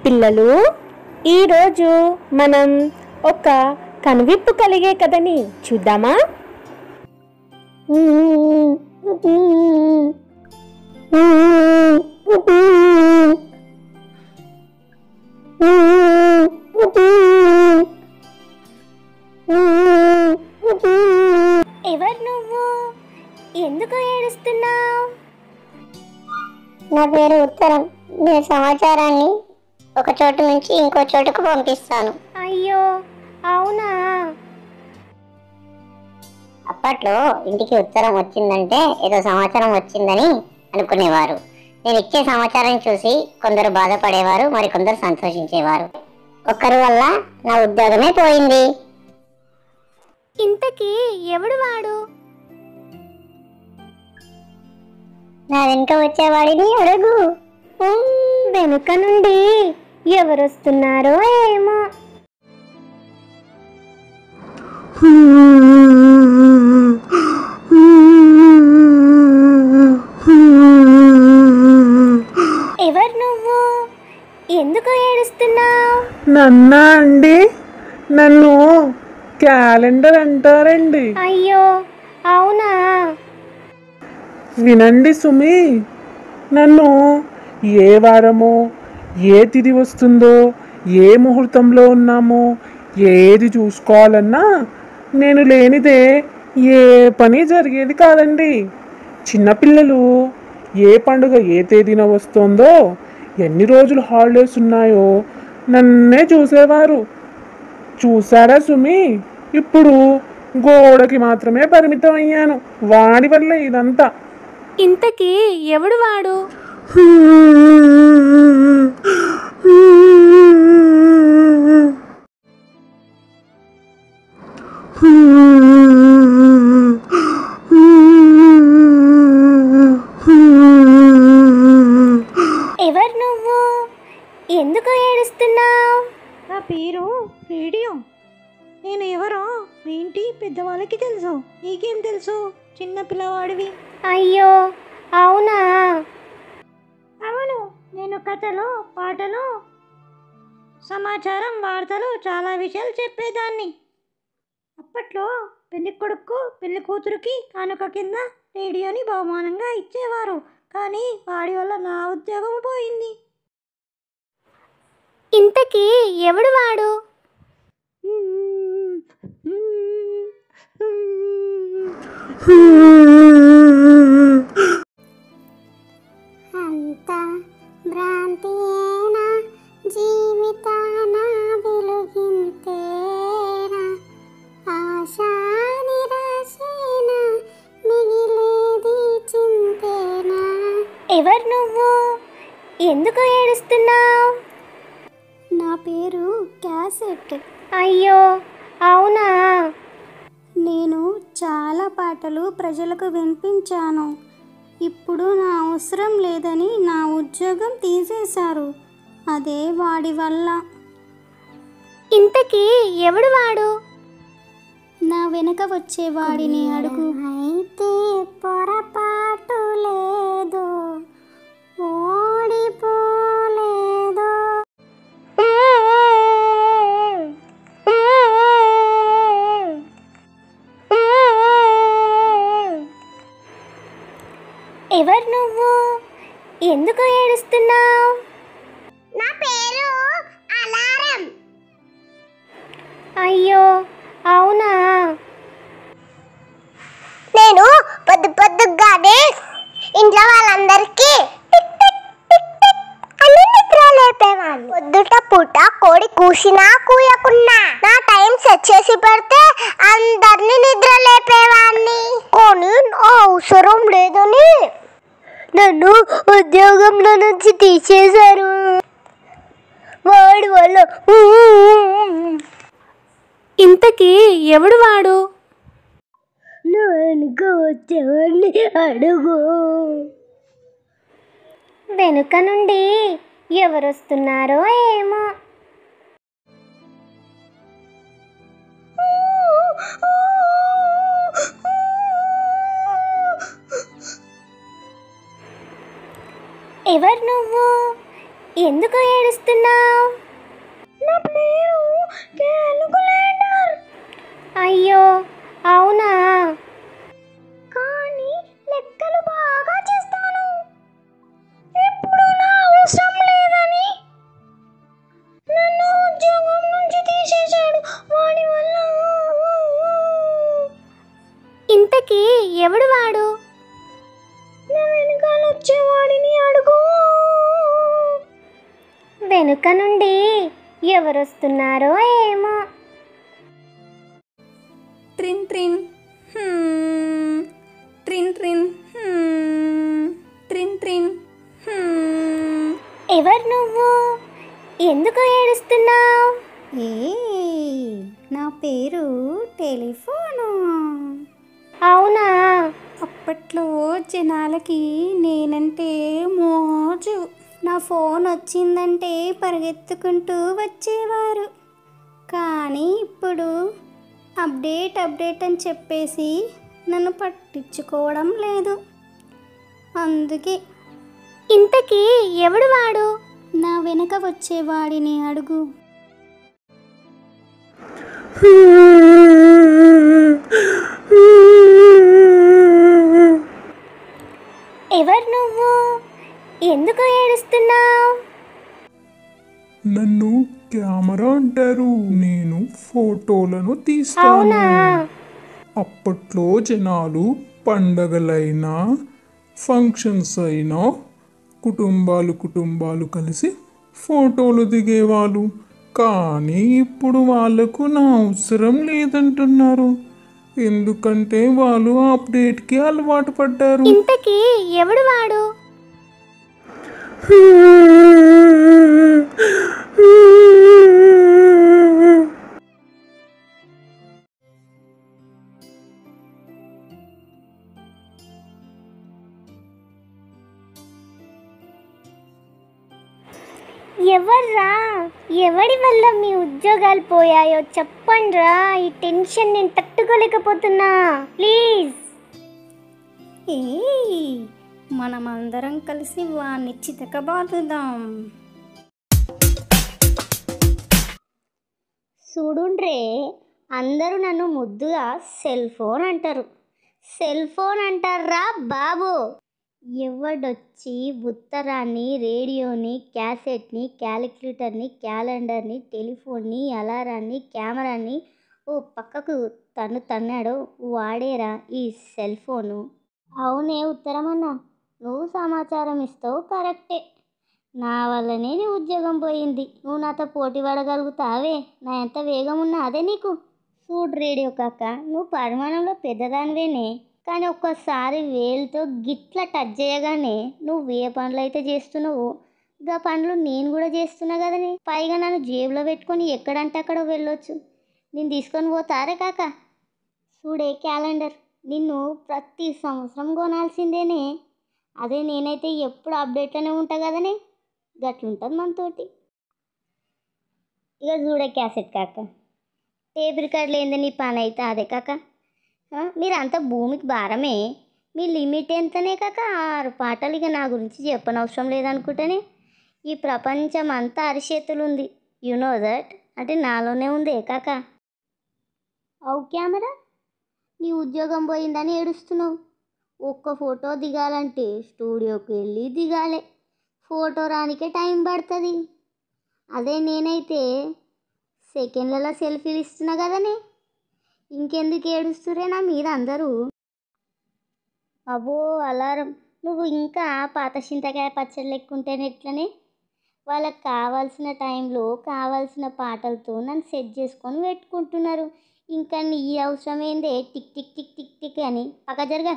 పిల్లలు, ఈరోజు మనం ఒక కనువిప్పు కలిగే కథని చూద్దామా? ఎవరు నువ్వు? ఎందుకు ఏడుస్తున్నావు? నా పేరు ఉత్తరం. నేను సమాచారాన్ని ఒక చోటు నుంచి ఇంకో చోటుకు పంపిస్తాను. అయ్యో, అవునా? అప్పట్లో ఇంటికి ఉత్తరం వచ్చిందంటే ఏదో సమాచారం వచ్చిందని అనుకునేవారు. నేను ఇచ్చే సమాచారం చూసి కొందరు బాధపడేవారు, మరికొందరు సంతోషించేవారు. ఒక్కరి వల్ల నా ఉద్యోగమే పోయింది. ఇంతకీ ఎవడు వాడు? నా వెనుక వచ్చేవాడిని అడుగు. వెనుక నుండి ఎవరొస్తున్నారో ఏమో. ఎవరు నువ్వు? ఎందుకు ఏడుస్తున్నావు? నన్నా అండి, నన్ను క్యాలెండర్ అంటారండి. అయ్యో, అవునా? వినండి సుమి, నన్ను ఏ వారమో, ఏ తిథి వస్తుందో, ఏ ముహూర్తంలో ఉన్నామో, ఏది చూసుకోవాలన్నా నేను లేనిదే ఏ పని జరిగేది కాదండి. చిన్నపిల్లలు ఏ పండుగ ఏ తేదీన వస్తుందో, ఎన్ని రోజులు హాలిడేస్ ఉన్నాయో నన్నే చూసేవారు. చూసారా సుమి, ఇప్పుడు గోడకి మాత్రమే పరిమితం అయ్యాను. వాడి వల్ల ఇదంతా. ఇంతకీ ఎవడు వాడు? ఎవరు నువ్వు? ఎందుకు ఏడుస్తున్నావు? నా పేరు రేడియో. నేను ఎవరో మీ ఇంటి పెద్దవాళ్ళకి తెలుసు. నీకేం తెలుసు, చిన్న పిల్లవాడివి? అయ్యో, అవునా? అవును, నేను కథలు, పాటలు, సమాచారం, వార్తలు చాలా విషయాలు చెప్పేదాన్ని. అప్పట్లో పెళ్లి కొడుకు పెళ్లి కూతురికి కానుక కింద రేడియోని బహుమానంగా ఇచ్చేవారు. కానీ వాడి వల్ల నా ఉద్యోగం పోయింది. ఇంతకీ ఎవడు వాడు? అంతా భ్రాంతియేనా, జీవితాన వెలుగింతేనా, ఆశా నిరాశేనా, మిగిలేది చింతేనా. ఎవరు నువ్వు? ఎందుకు ఏడుస్తున్నావు? నా పేరు క్యాసెట్. అయ్యో, అవునా? నేను చాలా పాటలు ప్రజలకు వినిపించాను. ఇప్పుడు నా అవసరం లేదని నా ఉద్యోగం తీసేశారు. అదే వాడి వల్ల. ఇంతకీ ఎవడు వాడు? నా వెనక వచ్చేవాడిని అడుగు. అయితే పొరపాటు లేదు, ఓడిపోలేదు. ఎవరు నువ్వు? ఎందుకు ఏడుస్తున్నావు? నా పేరు అలారం. అయ్యో, అవునా? నేను పొద్దుగానే ఇంట్లో వాళ్ళందరికీ నిద్ర లేపేవాడిని. పొద్దుట పూట కోడి కూసినా కూయకున్నా నా టైం సెట్ చేసి పెడితే అందరినీ నిద్ర లేపేవాడిని. కానీ అవసరం లేదని నన్ను ఉద్యోగంలో నుంచి తీసేశారు. వాడి వల్ల. ఇంతకీ ఎవడు వాడు? నా వెనుక వచ్చేవాడిని అడుగు. వెనుక నుండి ఎవరొస్తున్నారో ఏమో. ఎవరు నువ్వు? ఎందుకు ఏడుస్తున్నావు? నా పేరు క్యాలిక్యులేటర్. అయ్యో అవునా? కానీ లెక్కలు బాగా చేస్తాను. ఇప్పుడు నా అవసరం లేదని నన్ను ఉద్యోగం నుంచి తీసేశాడు. వాడి వల్ల. ఇంతకీ ఎవడు వాడు? నా వెనకాల వచ్చేవాడిని అడుగు. వెనుక నుండి ఎవరొస్తున్నారో ఏమో. ట్రిన్ ట్రిన్ ట్రిన్ ట్రిన్ ట్రిన్ ట్రిన్. ఎవరు నువ్వు? ఎందుకు ఏడుస్తున్నావు? నా పేరు టెలిఫోను. అవునా? అప్పట్లో జనాలకి నేనంటే మోజు. నా ఫోన్ వచ్చిందంటే పరిగెత్తుకుంటూ వచ్చేవారు. కానీ ఇప్పుడు అప్డేట్ అని చెప్పేసి నన్ను పట్టించుకోవడం లేదు. అందుకే ఇంతకీ ఎవడు వాడు? నా వెనక వచ్చేవాడిని అడుగు. ఎవరు నువ్వు? ఎందుకు ఏడుస్తున్నావు? నన్ను కెమెరా అంటారు. నేను ఫోటోలను తీస్తాను. అవునా? అప్పట్లో జనాలు పండగలైనా ఫంక్షన్స్ అయినా కుటుంబాలు కలిసి ఫోటోలు దిగేవాళ్ళు. కానీ ఇప్పుడు వాళ్ళకు నా అవసరం లేదంటున్నారు. ఎందుకంటే వాళ్ళు అప్డేట్కి అలవాటు పడ్డారు. ఇంతకీ ఎవడు వాడు? ఎవర్రా? ఎవడి వల్ల మీ ఉద్యోగాలు పోయాయో చెప్పండ్రా. ఈ టెన్షన్ నేను తట్టుకోలేకపోతున్నా. ప్లీజ్. మనమందరం కలిసి వాణ్ణి చితకబాదుదాం. చూడుండ్రే, అందరూ నన్ను ముద్దుగా సెల్ ఫోన్ అంటారు. సెల్ ఫోన్ అంటారా బాబు? ఎవడొచ్చి ఉత్తరాన్ని, రేడియోని, క్యాసెట్ని, క్యాలిక్యులేటర్ని, క్యాలెండర్ని, టెలిఫోన్ని, అలారాన్ని, కెమెరాని ఓ పక్కకు తన్నాడో వాడేరా ఈ సెల్ ఫోను. అవునే ఉత్తరమన్నా, నువ్వు సమాచారం ఇస్తావు కరెక్టే. నా వల్లనే నీ ఉద్యోగం పోయింది. నువ్వు నాతో పోటీ పడగలుగుతావే? నా ఎంత వేగం ఉన్నా అదే నీకు. చూడు రేడియో కాక, నువ్వు పరిమాణంలో పెద్దదానివేనే, కానీ ఒక్కసారి వేలుతో గిట్లా టచ్ చేయగానే నువ్వు ఏ పనులు అయితే చేస్తున్నావో గా పనులు నేను కూడా చేస్తున్నా కదనే. పైగా నన్ను జేబులో పెట్టుకొని ఎక్కడంటే అక్కడ వెళ్ళొచ్చు. నేను తీసుకొని పోతారే కాక. చూడే క్యాలెండర్, నిన్ను ప్రతి సంవత్సరం కొనాల్సిందేనే. అదే నేనైతే ఎప్పుడు అప్డేట్లోనే ఉంటా కదనే. గట్లుంటుంది మనతోటి. ఇక చూడే క్యాసెట్ కాక, టేప్ రికార్డులు ఏంది నీ పని అయితే అదే కాక. మీరంతా భూమికి భారమే. మీ లిమిట్ ఎంతనే కాక 6 పాటలు. ఇక నా గురించి చెప్పనవసరం లేదనుకుంటేనే. ఈ ప్రపంచం అంతా అరిచేతులు ఉంది. You know that. అంటే నాలోనే ఉంది కాక. అవు కెమెరా, నీ ఉద్యోగం పోయిందని ఏడుస్తున్నావు. ఒక్క ఫోటో దిగాలంటే స్టూడియోకి వెళ్ళి దిగాలే. ఫోటో రానికే టైం పడుతుంది. అదే నేనైతే సెకండ్లలో సెల్ఫీలు ఇస్తున్నా కదనే. ఇంకెందుకు ఏడుస్తురే నా మీద అందరూ? అబ్బో అలారం, నువ్వు ఇంకా పాత చింతకాయ పచ్చడి లెక్కుంటేనే ఎట్లనే. వాళ్ళకి కావాల్సిన టైంలో కావాల్సిన పాటలతో నన్ను సెట్ చేసుకొని పెట్టుకుంటున్నారు. ఇంకా నీ అవసరం ఏందే tick tick tick tick tick అని. పక్క జరగా.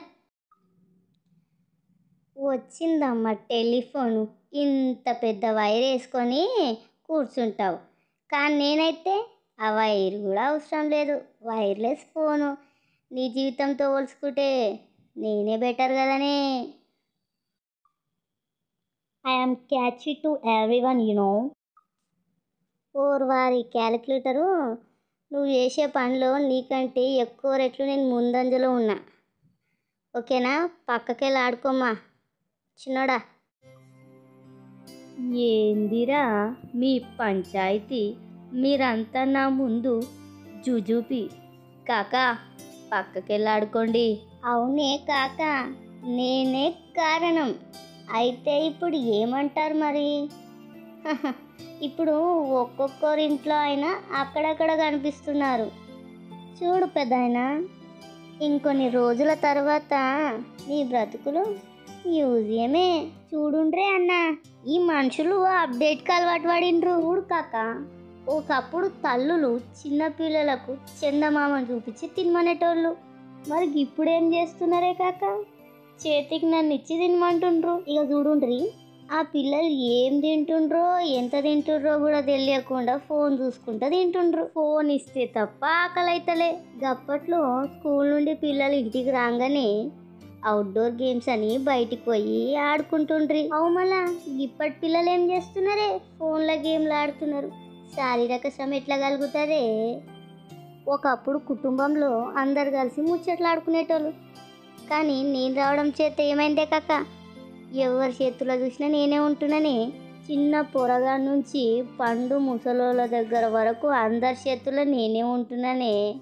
వచ్చిందమ్మ టెలిఫోను. ఇంత పెద్ద వైర్ వేసుకొని కూర్చుంటావు. కానీ నేనైతే ఆ వైర్ కూడా అవసరం లేదు. Wireless phone. నీ జీవితంతో పోల్చుకుంటే నేనే బెటర్ కదనే. I'm catchy to everyone no. ఓర్ వారి క్యాలిక్యులేటరు, నువ్వు చేసే పనిలో నీకంటే ఎక్కువ రెట్లు నేను ముందంజలో ఉన్నా. ఓకేనా? పక్కకెళ్ళి ఆడుకోమ్మా చిన్నోడా. ఏందిరా మీ పంచాయతీ? మీరంతా నా ముందు జుజుపి. కాకా పక్కకెళ్ళాడుకోండి. అవునే కాక, నేనే కారణం. అయితే ఇప్పుడు ఏమంటారు మరి? ఇప్పుడు ఒక్కొక్కరింట్లో అయినా అక్కడక్కడ కనిపిస్తున్నారు. చూడు పెద్దాయనా, ఇంకొన్ని రోజుల తర్వాత నీ బ్రతుకులు మ్యూజియమే. చూడుండ్రే అన్న, ఈ మనుషులు అప్డేట్కి అలవాటు పడిండ్రు. చూడు కాక, ఒకప్పుడు తల్లులు చిన్నపిల్లలకు చందమామను చూపించి తినమనేటోళ్ళు. మరి ఇప్పుడేం చేస్తున్నారే కాక? చేతికి నన్ను ఇచ్చి తినమంటుండ్రు. ఇక చూడుండ్రి, ఆ పిల్లలు ఏం తింటుండ్రో ఎంత తింటుండ్రో కూడా తెలియకుండా ఫోన్ చూసుకుంటూ తింటుండ్రు. ఫోన్ ఇస్తే తప్ప ఆకలి అయితలే. గప్పట్లో స్కూల్ నుండి పిల్లలు ఇంటికి రాగానే అవుట్డోర్ గేమ్స్ అని బయటికి పోయి ఆడుకుంటుండ్రి. అవు మళ్ళా ఇప్పటి పిల్లలు ఏం చేస్తున్నారే? ఫోన్లో గేమ్లు ఆడుతున్నారు. శారీరక శ్రమ ఎట్లా కలుగుతారే? ఒకప్పుడు కుటుంబంలో అందరు కలిసి ముచ్చట్లు ఆడుకునేటోళ్ళు. కానీ నేను రావడం చేత ఏమైందే కాక? ఎవరి చేతుల్లో చూసినా నేనే ఉంటున్నానే. చిన్న పొరగా నుంచి పండు ముసలోళ్ళ దగ్గర వరకు అందరి చేతుల్లో నేనే ఉంటున్నానే.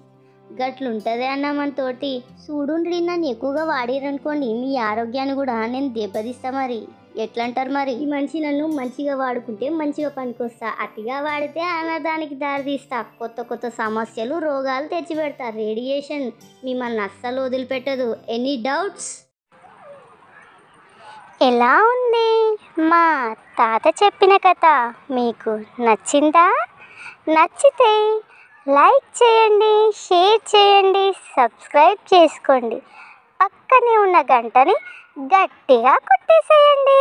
గట్లుంటదే అన్న మనతోటి. చూడుండ్రి, నన్ను ఎక్కువగా వాడిరనుకోండి మీ ఆరోగ్యాన్ని కూడా నేను దెబ్బతీస్తా. మరి ఎట్లంటారు మరి? ఈ మనిషి నన్ను మంచిగా వాడుకుంటే మంచిగా పనికొస్తా, అతిగా వాడితే అనాదానికి దారితీస్తా. కొత్త కొత్త సమస్యలు రోగాలు తెచ్చిపెడతా. రేడియేషన్ మిమ్మల్ని అస్సలు వదిలిపెట్టదు. Any doubts? ఎలా ఉంది మా తాత చెప్పిన కథ? మీకు నచ్చిందా? నచ్చితే లైక్ చేయండి, షేర్ చేయండి, సబ్స్క్రైబ్ చేసుకోండి. పక్కనే ఉన్న గంటని గట్టిగా కొట్టేసేయండి.